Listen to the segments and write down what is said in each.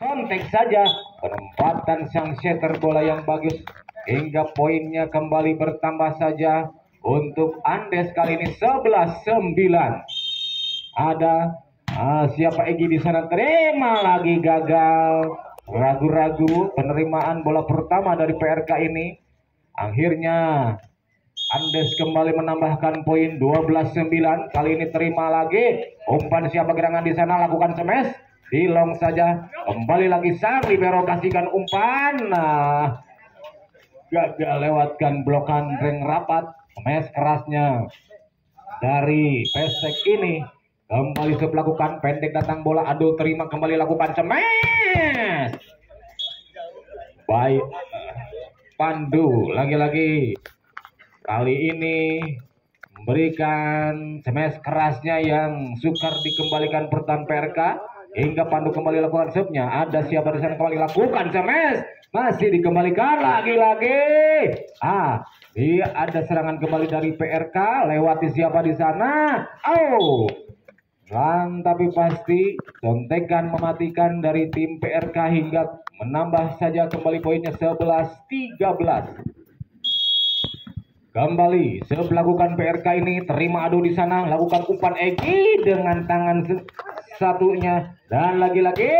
kontak saja penempatan sang setter bola yang bagus hingga poinnya kembali bertambah saja untuk Andes kali ini 11-9. Ada siapa Egi di sana, terima lagi gagal, ragu-ragu penerimaan bola pertama dari PRK ini. Akhirnya Andes kembali menambahkan poin 12-9. Kali ini terima lagi umpan siapa gerangan di sana, lakukan smash di long saja. Kembali lagi sang libero kasihkan umpan. Gagal lewatkan blokan ring rapat. Smash kerasnya dari Pesek ini kembali melakukan pendek datang bola. Aduh, terima kembali lakukan smash. Baik, Pandu lagi-lagi kali ini memberikan smash kerasnya yang sukar dikembalikan pertahanan PRK hingga Pandu kembali lakukan serve-nya. Ada siapa di sana kembali lakukan smash, masih dikembalikan lagi-lagi. Dia ada serangan kembali dari PRK, lewati siapa di sana. Tapi pasti contekan mematikan dari tim PRK hingga menambah saja kembali poinnya 11-13. Kembali melakukan PRK ini, terima adu di sana, lakukan umpan Egi dengan tangan satunya dan lagi-lagi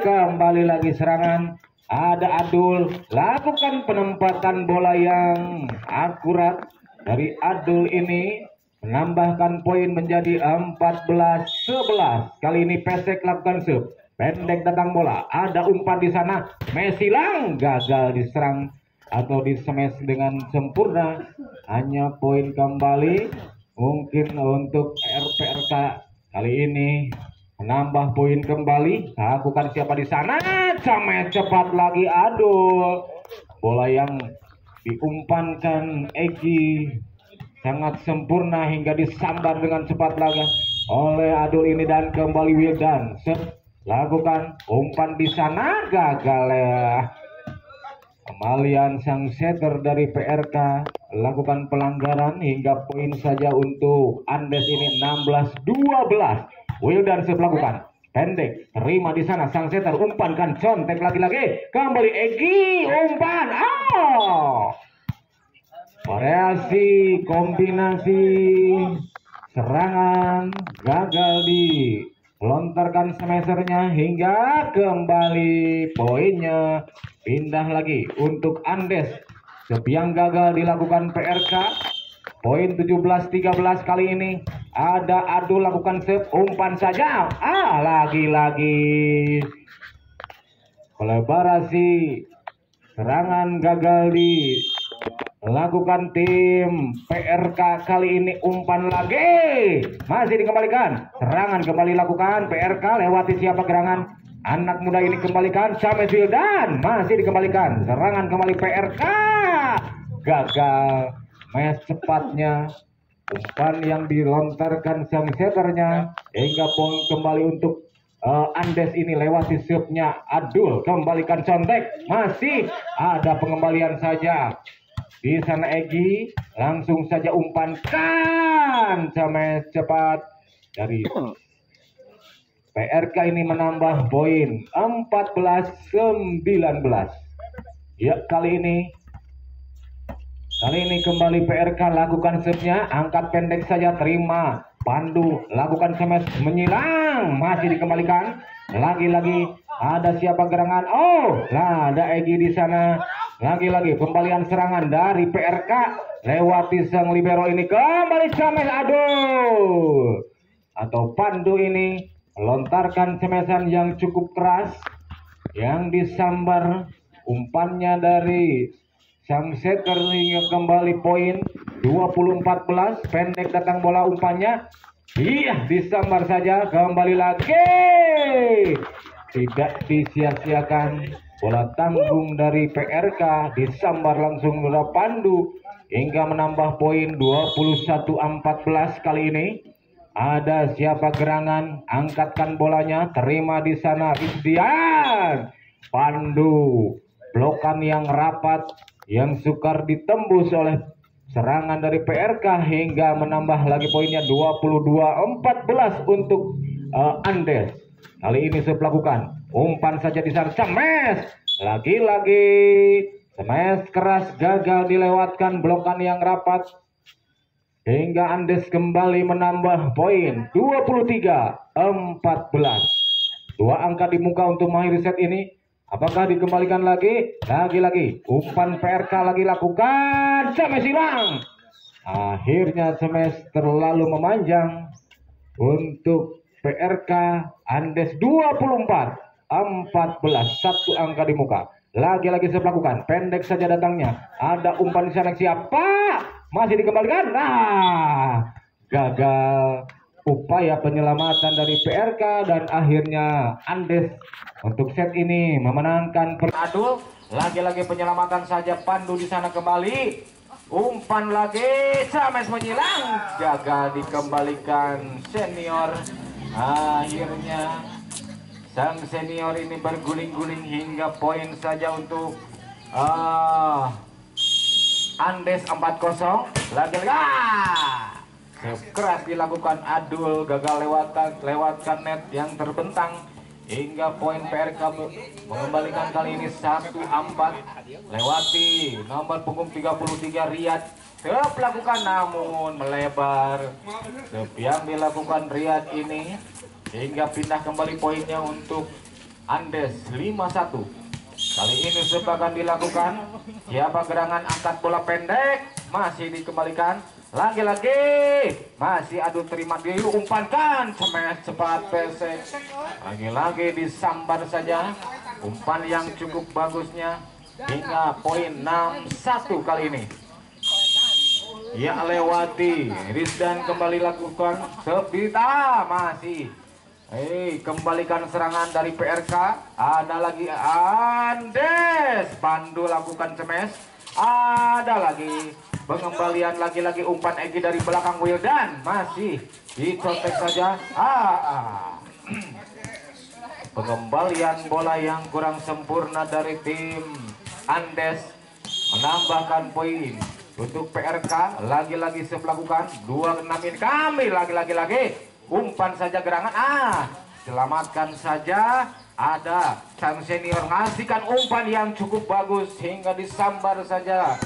kembali lagi serangan. Ada Adul, lakukan penempatan bola yang akurat dari Adul ini menambahkan poin menjadi 14-11. Kali ini Pesek lakukan serve, pendek datang bola, ada umpan di sana, Messi lang gagal diserang atau di smash dengan sempurna. Hanya poin kembali mungkin untuk RPRK kali ini menambah poin kembali. Lakukan siapa di sana, smash cepat lagi. Aduh, bola yang diumpankan Egi sangat sempurna hingga disambar dengan cepat lagi oleh Adul ini dan kembali Wildan lakukan umpan di sana, gagal ya. Kembalian sang setter dari PRK lakukan pelanggaran hingga poin saja untuk Andes ini 16-12. Wildan melakukan pendek, terima di sana sang setter, umpankan contek lagi-lagi, kembali Egi umpan. Variasi kombinasi serangan gagal di lontarkan smashernya hingga kembali poinnya pindah lagi untuk Andes. Yang gagal dilakukan PRK, poin 17-13. Kali ini ada Adu lakukan serve, umpan saja. Lagi-lagi kolaborasi serangan gagal dilakukan tim PRK. Kali ini umpan lagi, masih dikembalikan, serangan kembali lakukan PRK, lewati siapa gerangan anak muda ini, kembalikan sampai Wildan, masih dikembalikan, serangan kembali PRK, gagal match cepatnya umpan yang dilontarkan sang setternya hingga poin kembali untuk Andes ini lewati serve-nya Adul, kembalikan contek, masih ada pengembalian saja di sana. Egi langsung saja umpankan sama cepat dari PRK ini menambah poin 14-19. Ya, kali ini kembali PRK lakukan serve-nya, angkat pendek saja, terima Pandu, lakukan smash menyilang, masih dikembalikan. Lagi-lagi ada siapa gerangan? Ada Egi di sana. Lagi-lagi kembalian serangan dari PRK lewati sang libero ini, kembali smash Adul atau Pandu ini melontarkan smashan yang cukup keras yang disambar umpannya dari sang setter hingga kembali poin 20-14. Pendek datang bola umpannya, disambar saja, kembali lagi tidak disia-siakan bola tanggung dari PRK, disambar langsung oleh Pandu hingga menambah poin 21-14. Kali ini ada siapa gerangan, angkatkan bolanya, terima di sana Rizdian. Pandu, blokan yang rapat yang sukar ditembus oleh serangan dari PRK hingga menambah lagi poinnya 22-14 untuk Andes. Kali ini saya lakukan umpan saja di sana, smash. Lagi-lagi smash keras gagal dilewatkan, blokan yang rapat. Hingga Andes kembali menambah poin 23-14. Dua angka di muka untuk mengakhiri set ini. Apakah dikembalikan lagi? Lagi-lagi umpan PRK lagi lakukan, smash hilang. Akhirnya smash terlalu memanjang untuk PRK. Andes 24-14, satu angka di muka. Lagi-lagi saya lakukan, pendek saja datangnya. Ada umpan di sana, siapa? Masih dikembalikan. Gagal upaya penyelamatan dari PRK dan akhirnya Andes untuk set ini memenangkan. Adul, lagi-lagi penyelamatan saja, Pandu di sana kembali. Umpan lagi, smash menyilang, gagal dikembalikan senior. Akhirnya sang senior ini berguling-guling hingga poin saja untuk Andes 4-0. Lagi-lagi keras dilakukan Adul, gagal lewatkan net yang terbentang hingga poin PRK mengembalikan kali ini 1-4. Lewati nomor punggung 33 Riyad, lakukan namun melebar. Yang dilakukan Riyad ini hingga pindah kembali poinnya untuk Andes 5-1. Kali ini sepakan dilakukan. Siapa gerangan angkat bola pendek, masih dikembalikan. Lagi-lagi masih adu terima, diumpankan, smash cepat pesek. Lagi-lagi disambar saja, umpan yang cukup bagusnya hingga poin 6-1 kali ini. Ya, lewati Rizdan kembali lakukan sepita, masih kembalikan serangan dari PRK. Ada lagi Andes, Pandu lakukan smash. Ada lagi pengembalian, lagi-lagi umpan Egi dari belakang Wildan, masih dicontek saja. Pengembalian bola yang kurang sempurna dari tim Andes menambahkan poin untuk PRK. Lagi-lagi melakukan 26 kami, lagi umpan saja gerangan, selamatkan saja. Ada sang senior ngasihkan umpan yang cukup bagus hingga disambar saja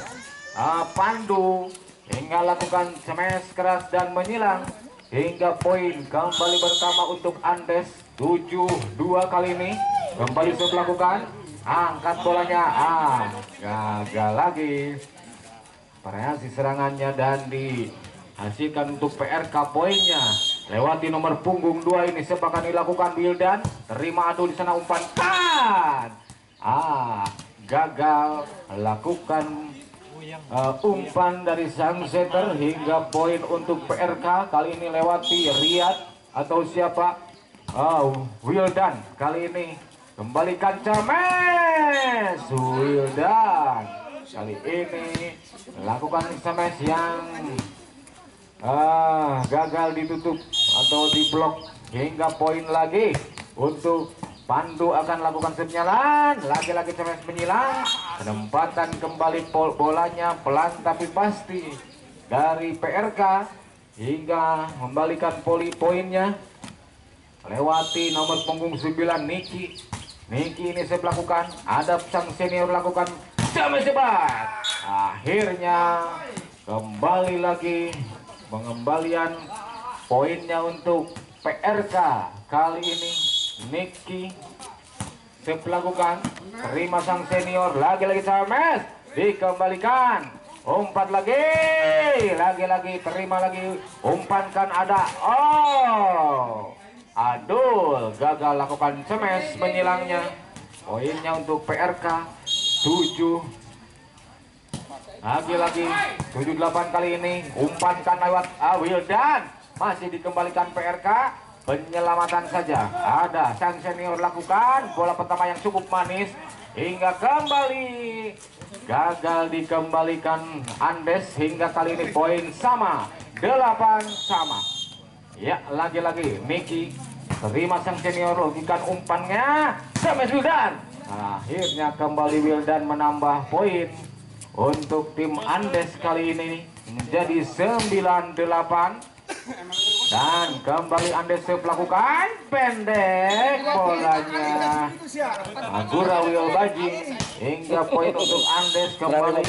Pandu, hingga lakukan smash keras dan menyilang hingga poin kembali bersama untuk Andes 7-2 kali ini. Kembali melakukan angkat bolanya, gagal lagi variasi serangannya dan dihasilkan untuk PRK poinnya. Lewati nomor punggung 2 ini sepakan dilakukan Wildan, terima adu di sana, umpan gagal lakukan umpan dari sang setter hingga poin untuk PRK. Kali ini lewati Riyad atau siapa, Wildan. Kali ini kembalikan smash Wildan. Kali ini lakukan smash yang gagal ditutup atau diblok hingga poin lagi untuk Pandu. Akan lakukan penyelaan, lagi-lagi smash menyilang, penempatan kembali bolanya pelan tapi pasti dari PRK hingga membalikan poinnya. Lewati nomor punggung 9 Niki ini saya lakukan, ada sang senior lakukan smash cepat. Akhirnya kembali lagi pengembalian poinnya untuk PRK. Kali ini Niki melakukan, terima sang senior, lagi-lagi smash, dikembalikan, umpan lagi-lagi terima lagi, umpankan, ada Adul gagal lakukan smash menyilangnya. Poinnya untuk PRK 7. Lagi-lagi 7-8 kali ini, umpankan lewat Wildan, masih dikembalikan PRK. Penyelamatan saja, ada sang senior lakukan bola pertama yang cukup manis hingga kembali gagal dikembalikan Andes hingga kali ini poin sama, 8 sama. Ya, lagi-lagi Miki terima sang senior, lakukan umpannya, smash Wildan. Akhirnya kembali Wildan menambah poin untuk tim Andes kali ini menjadi 9-8. Dan kembali Andes melakukan pendek bolanya. Agura Will Baji hingga poin untuk Andes kembali.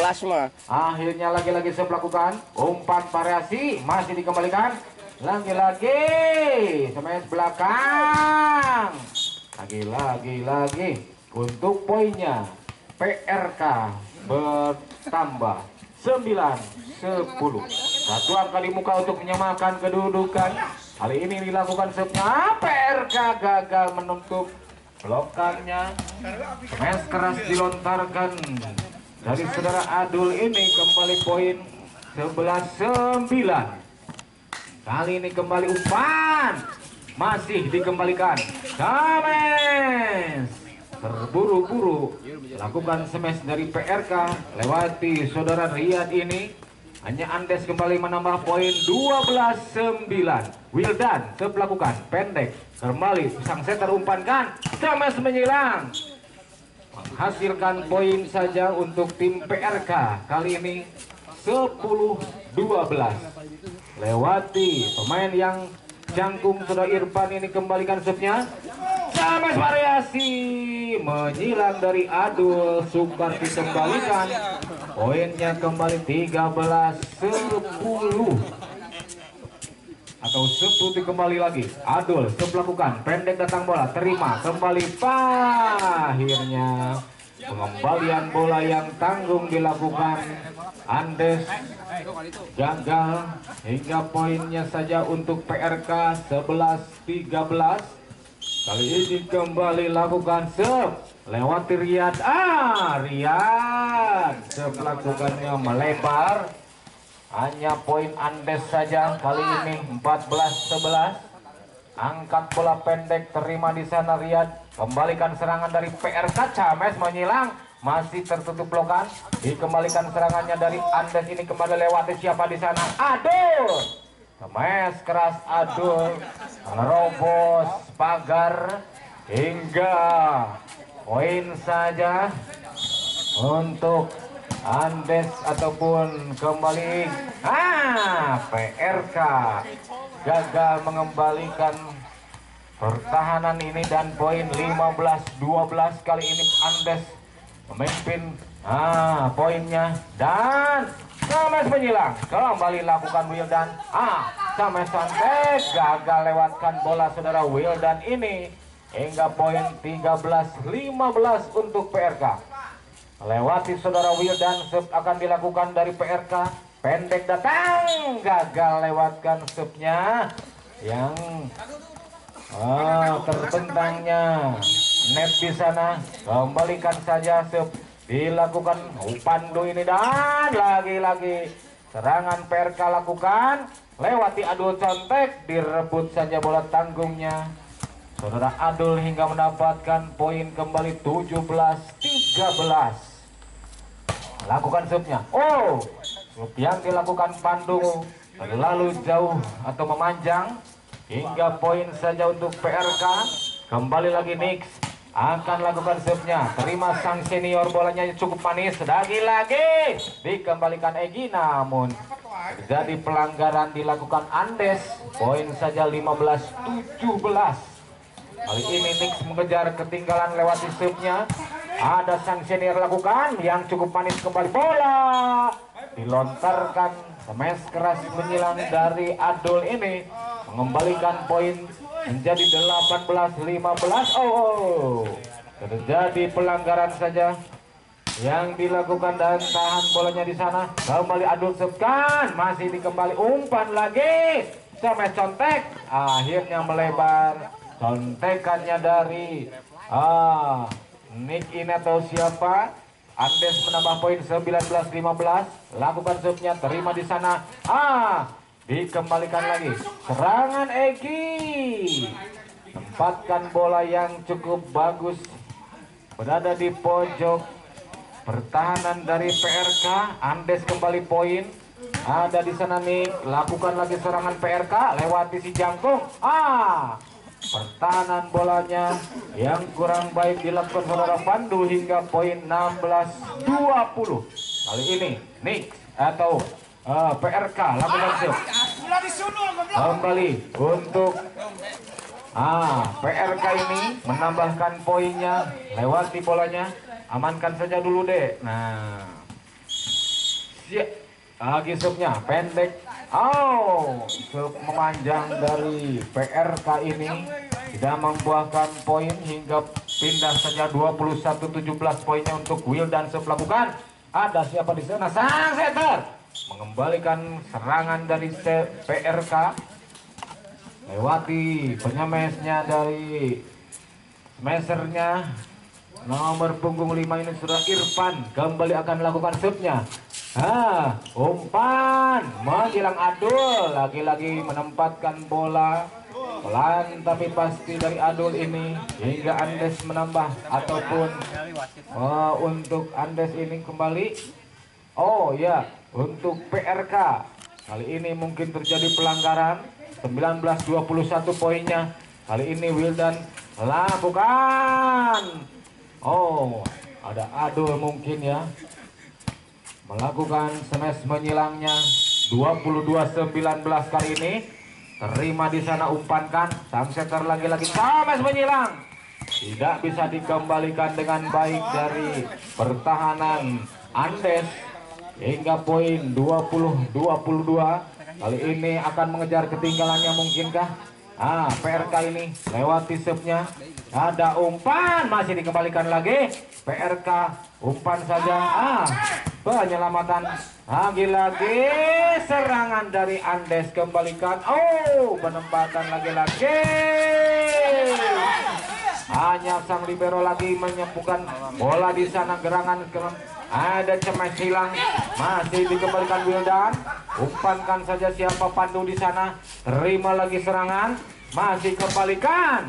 Akhirnya lagi-lagi melakukan umpan variasi, masih dikembalikan. Lagi-lagi smash belakang. Lagi untuk poinnya PRK bertambah 9-10. Satu angka di muka untuk menyamakan kedudukan. Kali ini dilakukan serve-nya, PRK gagal menutup blokannya. Smash keras dilontarkan dari saudara Adul, ini kembali poin 11-9. Kali ini kembali umpan, masih dikembalikan. James terburu-buru lakukan smash dari PRK lewati saudara Riyad ini. Hanya Andes kembali menambah poin 12-9. Wildan melakukan pendek, kembali sang setter umpankan, smash menyilang, menghasilkan poin saja untuk tim PRK. Kali ini 10-12 lewati pemain yang jangkung saudara Irfan ini. Kembalikan serve-nya, smash variasi menyilang dari Adul, sukar dikembalikan. Poinnya kembali 13-10 atau 10 kembali lagi. Adul melakukan pendek, datang bola, terima kembali. Akhirnya pengembalian bola yang tanggung dilakukan Andes gagal, hingga poinnya saja untuk PRK 11-13. Kali ini kembali lakukan serve lewati Riyad. Riyad melakukannya melebar. Hanya poin Andes saja kali ini 14-11. Angkat bola pendek, terima di sana Riyad. Kembalikan serangan dari PRK, Cames menyilang, masih tertutup blokan. Dikembalikan serangannya dari Andes, ini kembali lewati siapa di sana? Adul. Cames keras Adul, nerobos pagar hingga poin saja untuk Andes ataupun kembali. PRK gagal mengembalikan pertahanan ini dan poin 15-12. Kali ini Andes memimpin poinnya, dan Cames menyilang, kembali lakukan Wildan. Cames santai gagal lewatkan bola saudara Wildan ini, hingga poin 13-15 untuk PRK. Lewati saudara Wildan, akan dilakukan dari PRK. Pendek datang, gagal lewatkan serve-nya yang terbentangnya net di sana. Kembalikan saja serve dilakukan Pandu ini, dan lagi-lagi serangan PRK lakukan lewati Adul contek, direbut saja bola tanggungnya saudara Adul hingga mendapatkan poin kembali 17-13. Lakukan serve-nya. Yang dilakukan Pandu terlalu jauh atau memanjang, hingga poin saja untuk PRK. Kembali lagi Nix akan lakukan serve-nya, terima sang senior, bolanya cukup manis. Lagi-lagi dikembalikan Egi, namun jadi pelanggaran dilakukan Andes. Poin saja 15-17. Kali ini Nix mengejar ketinggalan lewati serve-nya. Ada sang senior lakukan yang cukup manis, kembali bola dilontarkan, smash keras menyilang dari Adul ini, mengembalikan poin menjadi 18-15. Terjadi pelanggaran saja yang dilakukan dan tahan bolanya di sana. Kembali Adul serve-kan, masih dikembali umpan lagi, smash contek, akhirnya melebar. Contekannya dari Nick ini atau siapa? Andes menambah poin 19-15. Lakukan serve-nya, terima di sana. Dikembalikan lagi. Serangan Egi. Tempatkan bola yang cukup bagus berada di pojok pertahanan dari PRK. Andes kembali poin. Ada di sana nih. Lakukan lagi serangan PRK lewati si jangkung. Pertahanan bolanya yang kurang baik dilakukan saudara Pandu hingga poin 16-20. Kali ini Nix atau PRK lakukan serve. Kembali untuk PRK ini menambahkan poinnya, lewati bolanya, amankan saja dulu deh. Nah, lagi subnya pendek. Sub memanjang dari PRK ini tidak membuahkan poin hingga pindah saja 21-17 poinnya untuk Will dan sub lakukan. Ada siapa di sana? Sang setter mengembalikan serangan dari PRK. Lewati penyemesnya dari smashernya nomor punggung 5 ini sudah Irfan. Kembali akan melakukan subnya. Umpan menghilang Adul, lagi-lagi menempatkan bola pelan tapi pasti dari Adul ini hingga Andes menambah ataupun untuk Andes ini kembali. Untuk PRK kali ini mungkin terjadi pelanggaran. 19-21 poinnya kali ini Wildan lakukan. Ada Adul mungkin ya melakukan smash menyilangnya. 22-19 kali ini terima di sana, umpankan sang setter lagi-lagi smash menyilang, tidak bisa dikembalikan dengan baik dari pertahanan Andes hingga poin 20-22. Kali ini akan mengejar ketinggalannya mungkinkah? PRK ini lewati subnya, ada umpan masih dikembalikan lagi. PRK umpan saja. Penyelamatan lagi-lagi, serangan dari Andes kembalikan. Penempatan lagi-lagi. Hanya sang libero lagi menyembuhkan bola di sana, gerangan ada cemas hilang, masih dikembalikan Wildan. Umpankan saja siapa Pandu di sana, terima lagi serangan, masih kembalikan.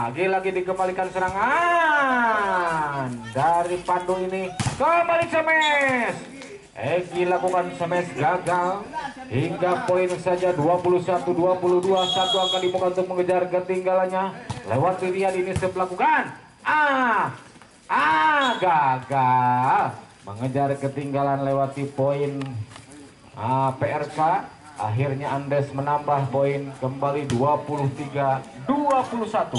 Lagi dikembalikan serangan dari Pandu ini, kembali smash. Egi lakukan smash gagal hingga poin saja 21-22. Satu angka di muka untuk mengejar ketinggalannya. Lewat Riyad ini melakukan gagal mengejar ketinggalan lewati poin PRK. Akhirnya Andes menambah poin kembali 23-21.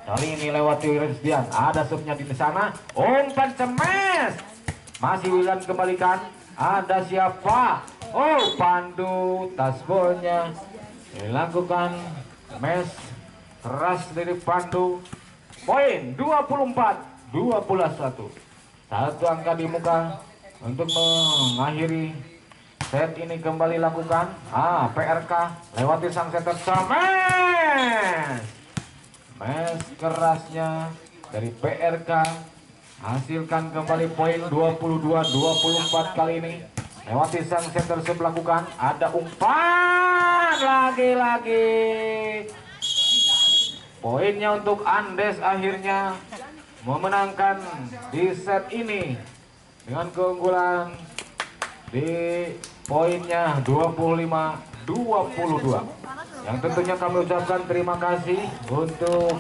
Kali ini lewati Rizdian, ada subnya di sana, umpan smash masih Wilan kembalikan. Ada siapa? Pandu, tasbolnya dilakukan smash keras dari Pandu. Poin 24-21. Satu angka di muka untuk mengakhiri set ini kembali lakukan. PRK lewati sang setter smash. Smash kerasnya dari PRK hasilkan kembali poin 22-24 kali ini. Lewati sang setter melakukan, ada umpan lagi-lagi. Poinnya untuk Andes akhirnya memenangkan di set ini dengan keunggulan di poinnya 25-22. Yang tentunya kami ucapkan terima kasih untuk